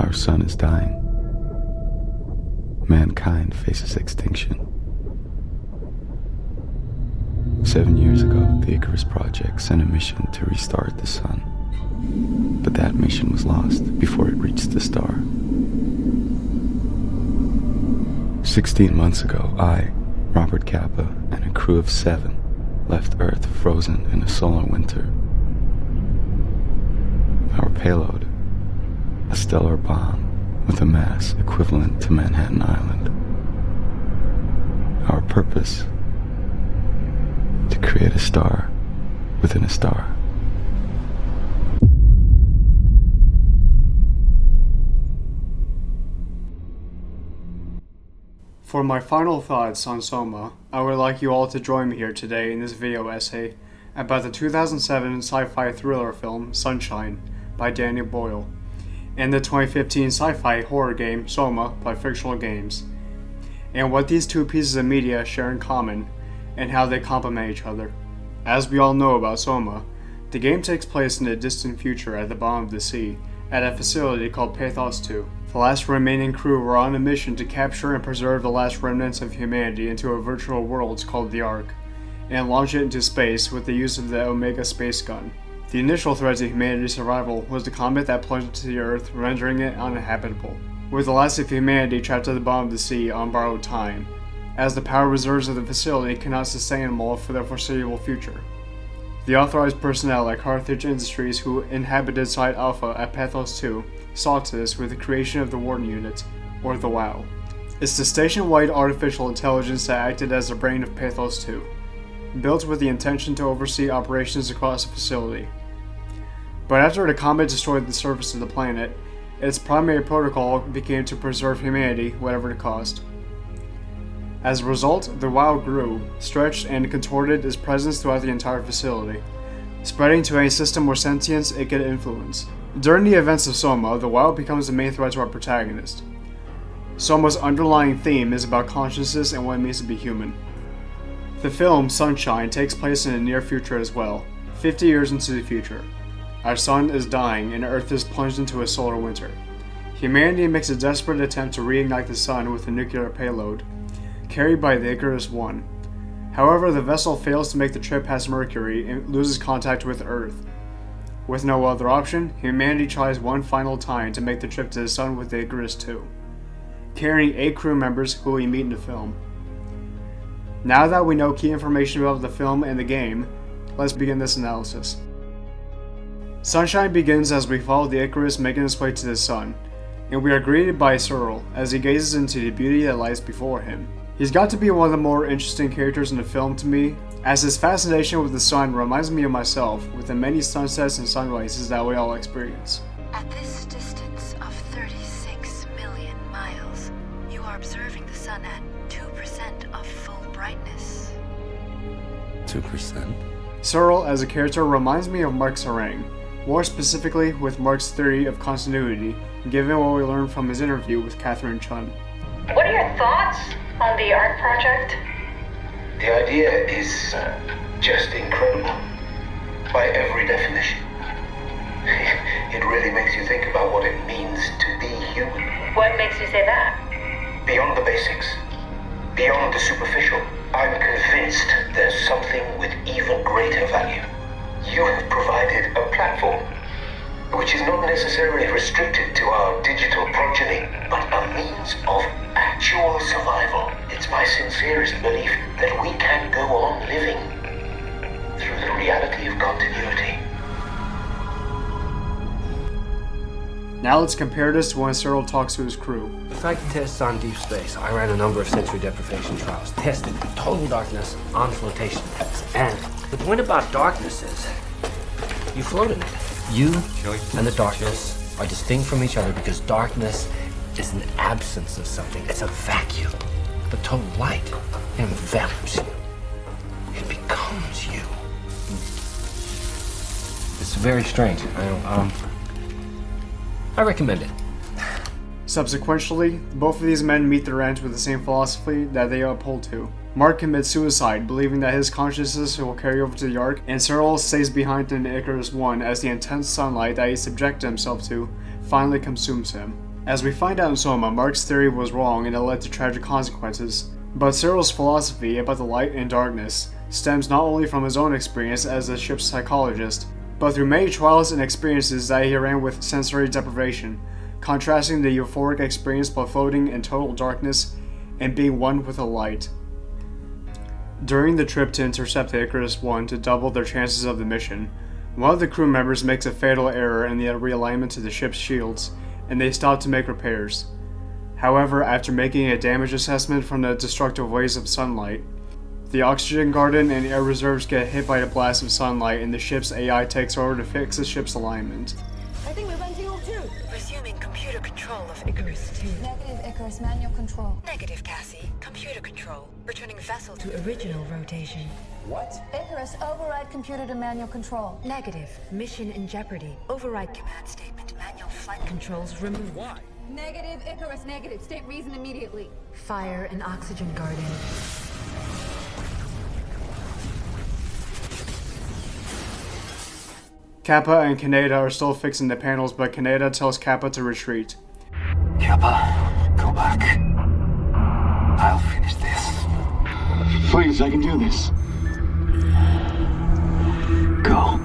Our sun is dying. Mankind faces extinction. 7 years ago, the Icarus Project sent a mission to restart the sun. But that mission was lost before it reached the star. 16 months ago, I, Robert Kappa, and a crew of 7 left Earth frozen in a solar winter. Our payload, a stellar bomb with a mass equivalent to Manhattan Island. Our purpose, to create a star within a star. For my final thoughts on SOMA, I would like you all to join me here today in this video essay about the 2007 sci-fi thriller film Sunshine by Daniel Boyle, and the 2015 sci-fi horror game SOMA by Frictional Games, and what these two pieces of media share in common, and how they complement each other. As we all know about SOMA, the game takes place in a distant future at the bottom of the sea, at a facility called Pathos 2. The last remaining crew were on a mission to capture and preserve the last remnants of humanity into a virtual world called the Ark, and launch it into space with the use of the Omega space gun. The initial threat to humanity's survival was the comet that plunged into the Earth, rendering it uninhabitable, with the last of humanity trapped at the bottom of the sea on borrowed time, as the power reserves of the facility cannot sustain them all for the foreseeable future. The authorized personnel at Carthage Industries who inhabited Site Alpha at Pathos 2 saw to this with the creation of the Warden Unit, or the WOW. It's the station-wide artificial intelligence that acted as the brain of Pathos 2, built with the intention to oversee operations across the facility. But after the comet destroyed the surface of the planet, its primary protocol became to preserve humanity, whatever the cost. As a result, the WOW grew, stretched, and contorted its presence throughout the entire facility, spreading to any system or sentience it could influence. During the events of SOMA, the WOW becomes the main threat to our protagonist. SOMA's underlying theme is about consciousness and what it means to be human. The film, Sunshine, takes place in the near future as well, 50 years into the future. Our sun is dying and Earth is plunged into a solar winter. Humanity makes a desperate attempt to reignite the sun with a nuclear payload, carried by the Icarus I. However, the vessel fails to make the trip past Mercury and loses contact with Earth. With no other option, humanity tries one final time to make the trip to the sun with the Icarus II, carrying 8 crew members who we meet in the film. Now that we know key information about the film and the game, let's begin this analysis. Sunshine begins as we follow the Icarus making its way to the sun, and we are greeted by Searle as he gazes into the beauty that lies before him. He's got to be one of the more interesting characters in the film to me, as his fascination with the sun reminds me of myself with the many sunsets and sunrises that we all experience. At this distance of 36 million miles, you are observing the sun at 2% of full brightness. 2%? Searle as a character reminds me of Mark Sarang, more specifically with Mark's theory of continuity, given what we learned from his interview with Catherine Chun. What are your thoughts on the art project? The idea is just incredible, by every definition. It really makes you think about what it means to be human. What makes you say that? Beyond the basics, beyond the superficial, I'm convinced there's something with even greater value. You have provided a platform, which is not necessarily restricted to our digital progeny, but a means of actual survival. It's my sincerest belief that we can go on living through the reality of continuity. Now let's compare this to when Searle talks to his crew. The psychic tests on deep space. I ran a number of sensory deprivation trials, tested total darkness on flotation tests. And the point about darkness is you float in it. You and the darkness are distinct from each other because darkness is an absence of something. It's a vacuum. But total light envelops you. It becomes you. It's very strange. I recommend it. Subsequently, both of these men meet their ends with the same philosophy that they uphold to. Mark commits suicide, believing that his consciousness will carry over to the Ark, and Searle stays behind in Icarus I as the intense sunlight that he subjected himself to finally consumes him. As we find out in Soma, Mark's theory was wrong and it led to tragic consequences. But Cyril's philosophy about the light and darkness stems not only from his own experience as a ship's psychologist, but through many trials and experiences that he ran with sensory deprivation, contrasting the euphoric experience by floating in total darkness and being one with the light. During the trip to intercept the Icarus I to double their chances of the mission, one of the crew members makes a fatal error in the realignment to the ship's shields, and they stop to make repairs. However, after making a damage assessment from the destructive waves of sunlight, the oxygen garden and air reserves get hit by a blast of sunlight and the ship's AI takes over to fix the ship's alignment. I think we're venting O2. Resuming computer control of Icarus 2. Negative, Icarus, manual control. Negative, Cassie. Computer control. Returning vessel to original rotation. What? Icarus, override computer to manual control. Negative. Mission in jeopardy. Override command statement. Manual flight controls removed. Why? Negative, Icarus, negative. State reason immediately. Fire and oxygen garden. Kappa and Kaneda are still fixing the panels, but Kaneda tells Kappa to retreat. Kappa, go back. I'll finish this. Please, I can do this. Go.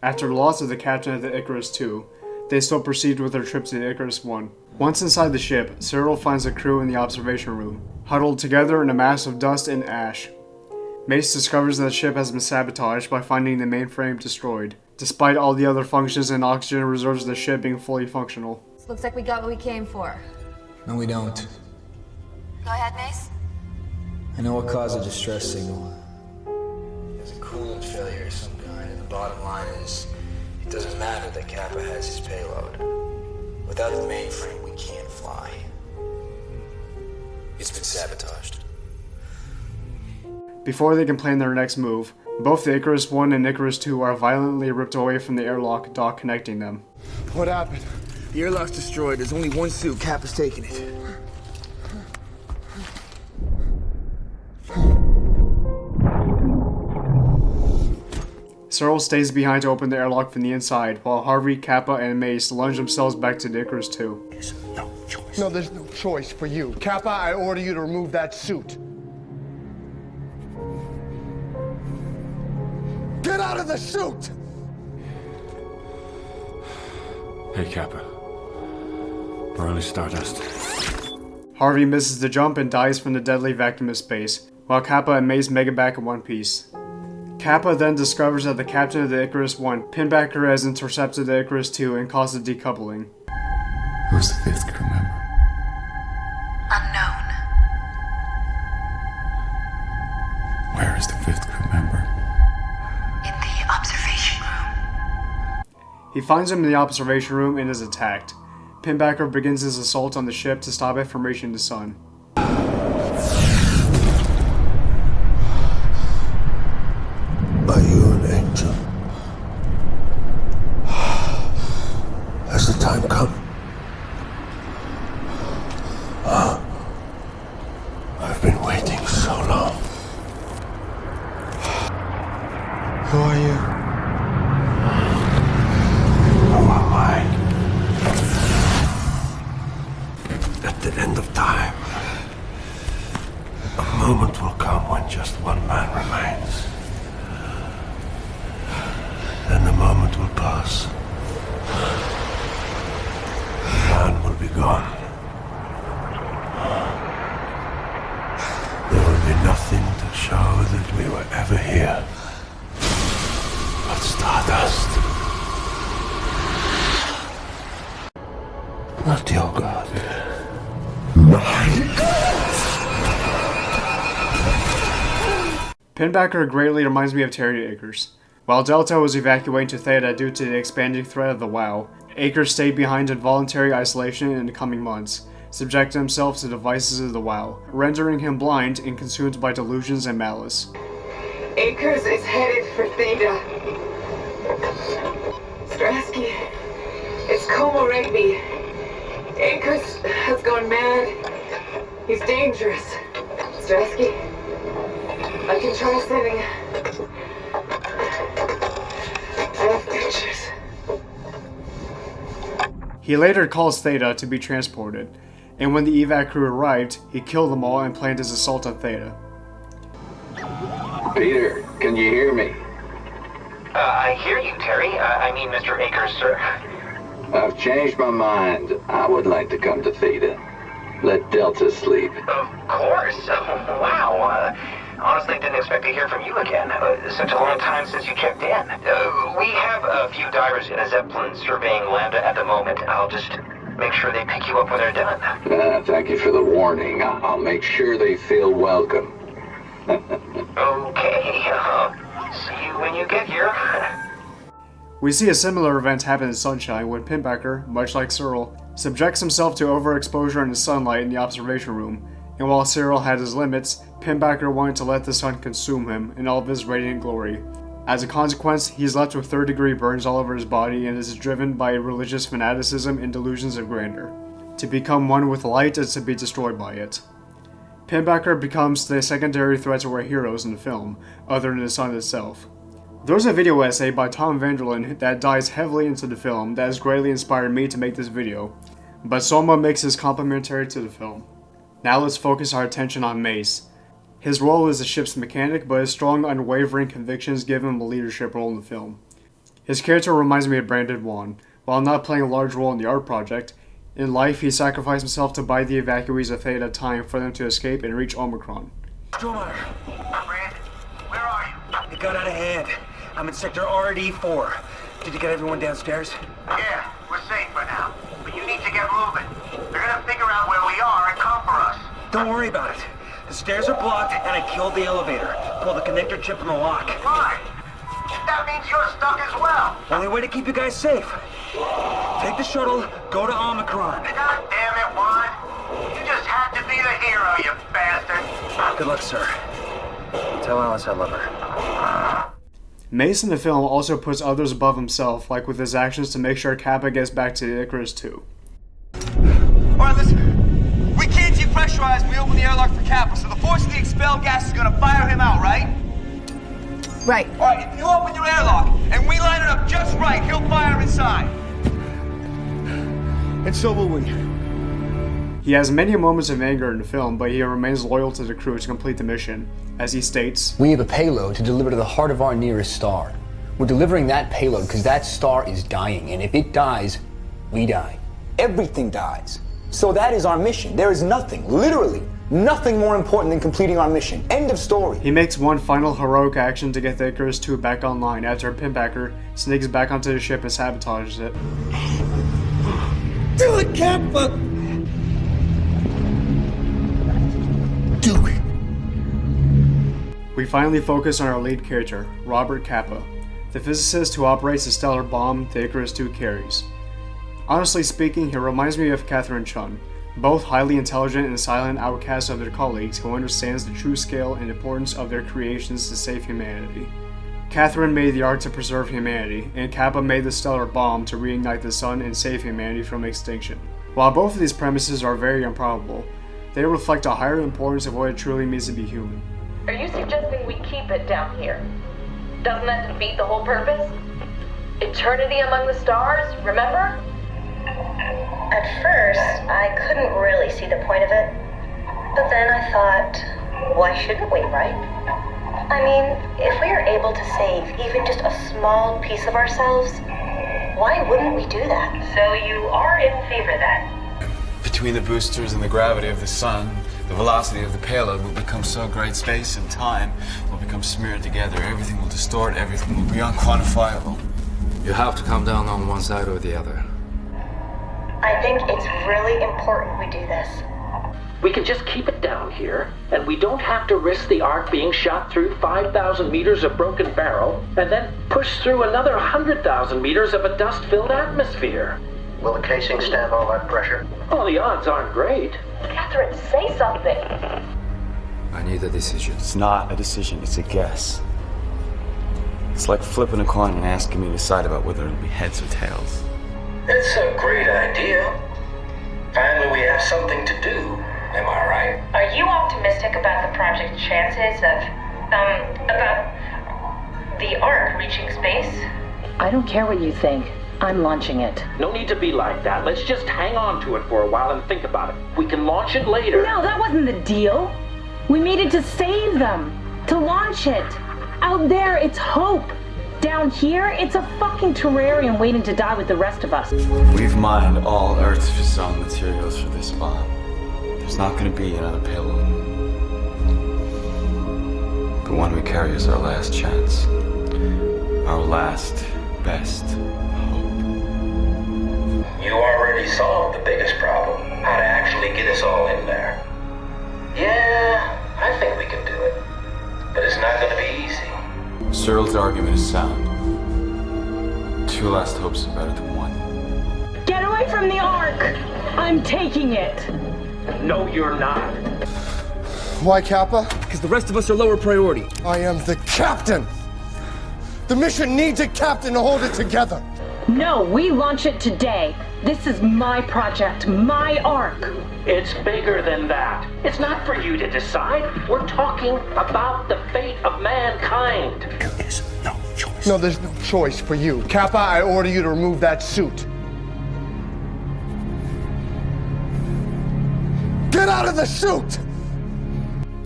After the loss of the captain of the Icarus II, they still proceed with their trip to the Icarus I. Once inside the ship, Cyril finds the crew in the observation room, huddled together in a mass of dust and ash. Mace discovers that the ship has been sabotaged by finding the mainframe destroyed, despite all the other functions and oxygen reserves of the ship being fully functional. Looks like we got what we came for. No, we don't. Go ahead, Mace. I know what caused the distress signal. There's a coolant failure of some kind, and the bottom line is, it doesn't matter that Kappa has his payload. Without the mainframe, we can't fly. It's been sabotaged. Before they can plan their next move, both the Icarus I and Icarus II are violently ripped away from the airlock dock connecting them. What happened? The airlock's destroyed. There's only one suit. Kappa's taking it. Cyril stays behind to open the airlock from the inside, while Harvey, Kappa, and Mace lunge themselves back to the Icarus II. There's no choice. No, there's no choice for you. Kappa, I order you to remove that suit. Get out of the suit! Hey, Kappa. We're only stardust. Harvey misses the jump and dies from the deadly vacuum of space, while Kappa and Mace make it back in one piece. Kappa then discovers that the captain of the Icarus I, Pinbacker, has intercepted the Icarus II and caused a decoupling. Who's the fifth crew member? Unknown. Where is the fifth crew member? In the observation room. He finds him in the observation room and is attacked. Pinbacker begins his assault on the ship to stop it from reaching the sun. Are you an angel? Has the time come? I've been waiting so long. Who are you? Who am I? At the end of time, a moment will come when just one man remains. Then the moment will pass. The man will be gone. There will be nothing to show that we were ever here but stardust. Not your god. Mine. Pinbacker greatly reminds me of Terry Akers. While Delta was evacuating to Theta due to the expanding threat of the WoW, Akers stayed behind in voluntary isolation in the coming months, subjecting himself to the vices of the WoW, rendering him blind and consumed by delusions and malice. Akers is headed for Theta. Strasky, it's Como Rigby. Akers has gone mad. He's dangerous. Strasky, I can try sending. I have pictures. He later calls Theta to be transported, and when the evac crew arrived, he killed them all and planned his assault on Theta. Peter, can you hear me? I hear you, Terry. I mean, Mr. Akers, sir. I've changed my mind. I would like to come to Theta. Let Delta sleep. Of course. Wow. Honestly, didn't expect to hear from you again. Such a long time since you checked in. We have a few divers in a Zeppelin surveying Lambda at the moment. I'll just make sure they pick you up when they're done. Thank you for the warning. I'll make sure they feel welcome. Okay. See you when you get here. We see a similar event happen in Sunshine when Pinbacker, much like Searle, subjects himself to overexposure in the sunlight in the observation room, and while Searle had his limits, Pinbacker wanted to let the sun consume him in all of his radiant glory. As a consequence, he's left with third-degree burns all over his body and is driven by religious fanaticism and delusions of grandeur. To become one with light is to be destroyed by it. Pinbacker becomes the secondary threat to our heroes in the film, other than the sun itself. There's a video essay by Tom Vanderlyn that dives heavily into the film that has greatly inspired me to make this video, but Soma makes his complimentary to the film. Now let's focus our attention on Mace. His role is the ship's mechanic, but his strong, unwavering convictions give him a leadership role in the film. His character reminds me of Brandon Wan. While not playing a large role in the art project, in life he sacrificed himself to buy the evacuees of Theta time for them to escape and reach Omicron. Stromer, Brand, where are you? it got out of hand. I'm in sector RD4. Did you get everyone downstairs? Yeah, we're safe for now. But you need to get moving. They're gonna figure out where we are and come for us. Don't worry about it. The stairs are blocked, and I killed the elevator. Pull the connector chip from the lock. Why? That means you're stuck as well. Only way to keep you guys safe. Take the shuttle, go to Omicron. God damn it, Juan. You just had to be the hero, you bastard. Good luck, sir. Tell Alice I love her. Mace in the film also puts others above himself, like with his actions to make sure Kappa gets back to the Icarus II. Alright, listen. We can't depressurize when we open the airlock for Kappa, so the force of the expelled gas is gonna fire him out, right? Right. Alright, if you open your airlock and we line it up just right, he'll fire inside. And so will we. He has many moments of anger in the film, but he remains loyal to the crew to complete the mission. As he states, "We have a payload to deliver to the heart of our nearest star. We're delivering that payload because that star is dying, and if it dies, we die. Everything dies. So that is our mission. There is nothing, literally, nothing more important than completing our mission. End of story." He makes one final heroic action to get the Icarus II back online after Pinbacker sneaks back onto the ship and sabotages it. Do it, Kappa! Do it. We finally focus on our lead character, Robert Kappa, the physicist who operates the stellar bomb the Icarus II carries. Honestly speaking, he reminds me of Catherine Chun, both highly intelligent and silent outcasts of their colleagues who understands the true scale and importance of their creations to save humanity. Catherine made the art to preserve humanity, and Kappa made the stellar bomb to reignite the sun and save humanity from extinction. While both of these premises are very improbable, they reflect a higher importance of what it truly means to be human. Are you suggesting we keep it down here? Doesn't that defeat the whole purpose? Eternity among the stars, remember? At first, I couldn't really see the point of it. But then I thought, why shouldn't we, right? I mean, if we are able to save even just a small piece of ourselves, why wouldn't we do that? So you are in favor then? Between the boosters and the gravity of the sun, the velocity of the payload will become so great, space and time will become smeared together. Everything will distort, everything will be unquantifiable. You have to come down on one side or the other. I think it's really important we do this. We can just keep it down here, and we don't have to risk the Ark being shot through 5,000 meters of broken barrel, and then push through another 100,000 meters of a dust-filled atmosphere. Will the casing stand all that pressure? Oh, the odds aren't great. Catherine, say something. I need a decision. It's not a decision, it's a guess. It's like flipping a coin and asking me to decide about whether it'll be heads or tails. It's a great idea. Finally, we have something to do. Am I right? Are you optimistic about the project's chances of About the Ark reaching space? I don't care what you think. I'm launching it. No need to be like that. Let's just hang on to it for a while and think about it. We can launch it later. No, that wasn't the deal. We made it to save them. To launch it. Out there, it's hope. Down here, it's a fucking terrarium waiting to die with the rest of us. We've mined all Earth's fissile materials for this bomb. There's not going to be another payload. The one we carry is our last chance. Our last, best hope. You already solved the biggest problem. How to actually get us all in there. Yeah, I think we can do it. But it's not going to be easy. Cyril's argument is sound. 2 last hopes are better than 1. Get away from the Ark! I'm taking it! No, you're not. Why, Kappa? Because the rest of us are lower priority. I am the captain! The mission needs a captain to hold it together! No, we launch it today. This is my project, my Ark. It's bigger than that. It's not for you to decide. We're talking about the fate of mankind. There is no choice. No, there's no choice for you. Kappa, I order you to remove that suit. Get out of the suit!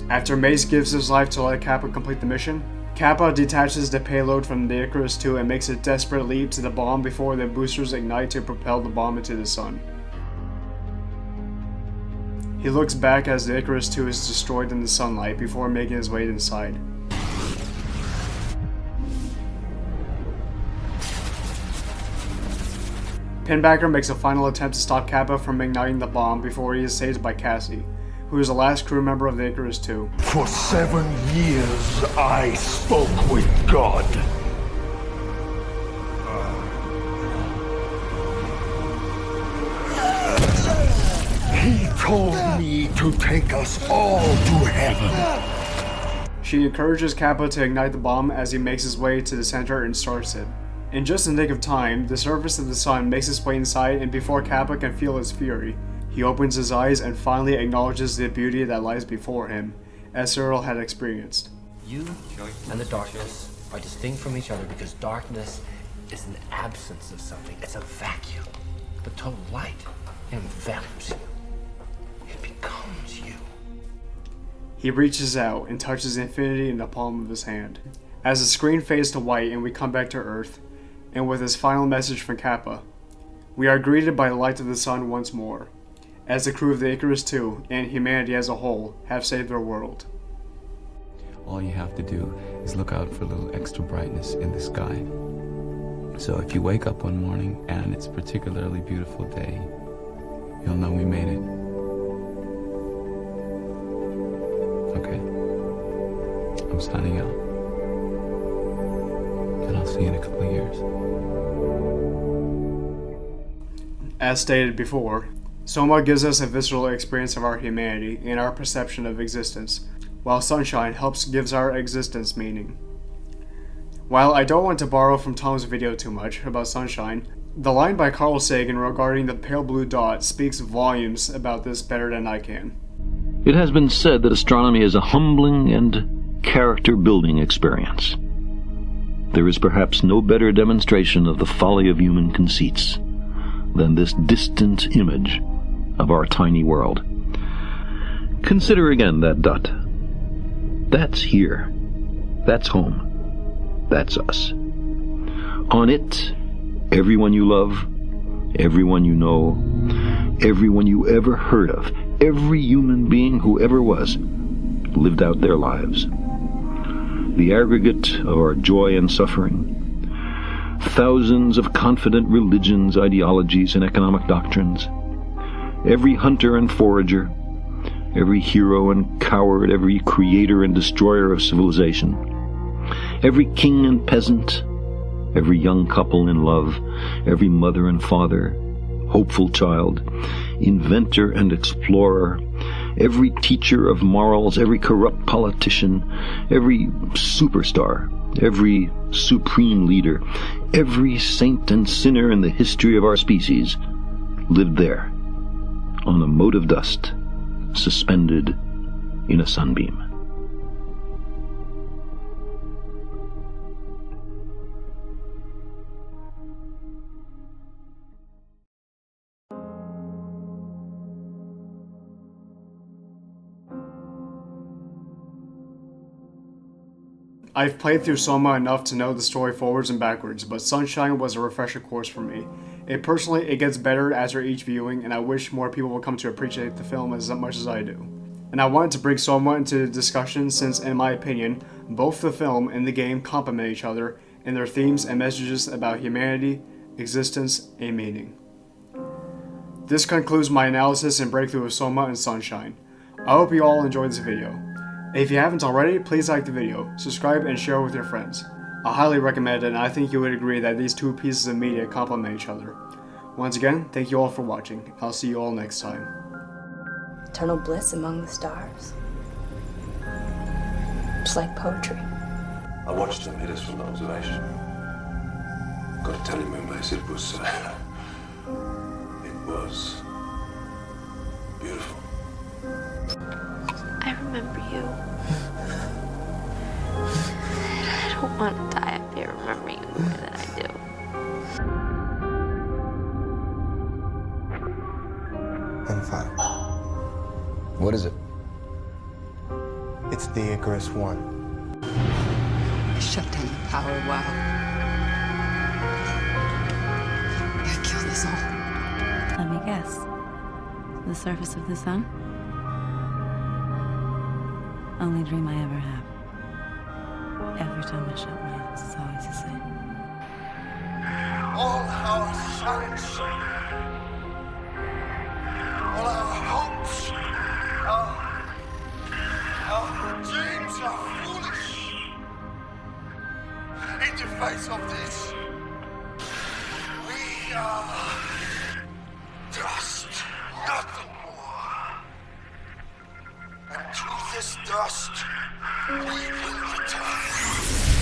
After Mace gives his life to let Kappa complete the mission, Kappa detaches the payload from the Icarus II and makes a desperate leap to the bomb before the boosters ignite to propel the bomb into the sun. He looks back as the Icarus II is destroyed in the sunlight before making his way inside. Pinbacker makes a final attempt to stop Kappa from igniting the bomb before he is saved by Cassie, who is the last crew member of the Icarus II. For 7 years, I spoke with God. He told me to take us all to heaven. She encourages Kappa to ignite the bomb as he makes his way to the center and starts it. In just the nick of time, the surface of the sun makes its way inside, and before Kappa can feel its fury, he opens his eyes and finally acknowledges the beauty that lies before him, as Cyril had experienced. You and the darkness are distinct from each other because darkness is an absence of something. It's a vacuum. But total light envelops you. It becomes you. He reaches out and touches infinity in the palm of his hand. As the screen fades to white and we come back to Earth, and with his final message from Kappa, we are greeted by the light of the sun once more, as the crew of the Icarus II and humanity as a whole have saved their world. All you have to do is look out for a little extra brightness in the sky. So if you wake up one morning and it's a particularly beautiful day, you'll know we made it. Okay. I'm signing out. And I'll see you in a couple of years. As stated before, SOMA gives us a visceral experience of our humanity and our perception of existence, while Sunshine gives our existence meaning. While I don't want to borrow from Tom's video too much about Sunshine, the line by Carl Sagan regarding the pale blue dot speaks volumes about this better than I can. It has been said that astronomy is a humbling and character-building experience. There is perhaps no better demonstration of the folly of human conceits than this distant image of our tiny world. Consider again that dot. That's here. That's home. That's us. On it, everyone you love, everyone you know, everyone you ever heard of, every human being who ever was, lived out their lives. The aggregate of our joy and suffering, thousands of confident religions, ideologies, and economic doctrines, every hunter and forager, every hero and coward, every creator and destroyer of civilization, every king and peasant, every young couple in love, every mother and father, hopeful child, inventor and explorer, every teacher of morals, every corrupt politician, every superstar, every supreme leader, every saint and sinner in the history of our species lived there, on a mote of dust, suspended in a sunbeam. I've played through Soma enough to know the story forwards and backwards, but Sunshine was a refresher course for me. It gets better after each viewing, and I wish more people would come to appreciate the film as much as I do. And I wanted to bring Soma into the discussion since, in my opinion, both the film and the game complement each other in their themes and messages about humanity, existence, and meaning. This concludes my analysis and breakthrough of Soma and Sunshine. I hope you all enjoyed this video. If you haven't already, please like the video, subscribe, and share with your friends. I highly recommend it, and I think you would agree that these two pieces of media complement each other. Once again, thank you all for watching. I'll see you all next time. Eternal bliss among the stars. It's like poetry. I watched them hit us from observation. Got to tell you, Moonbase, it was beautiful. I remember you. I don't want to die if I remember you the way that I do. I'm fine. What is it? It's the Icarus One. Shut down the power wow. It killed us all. Let me guess. The surface of the sun? Only dream I ever have. Every time I shut my eyes, it's always the same. All our sons, all our hopes, our dreams are foolish. In the face of this, we are dust, nothing more. And to this dust, we will return.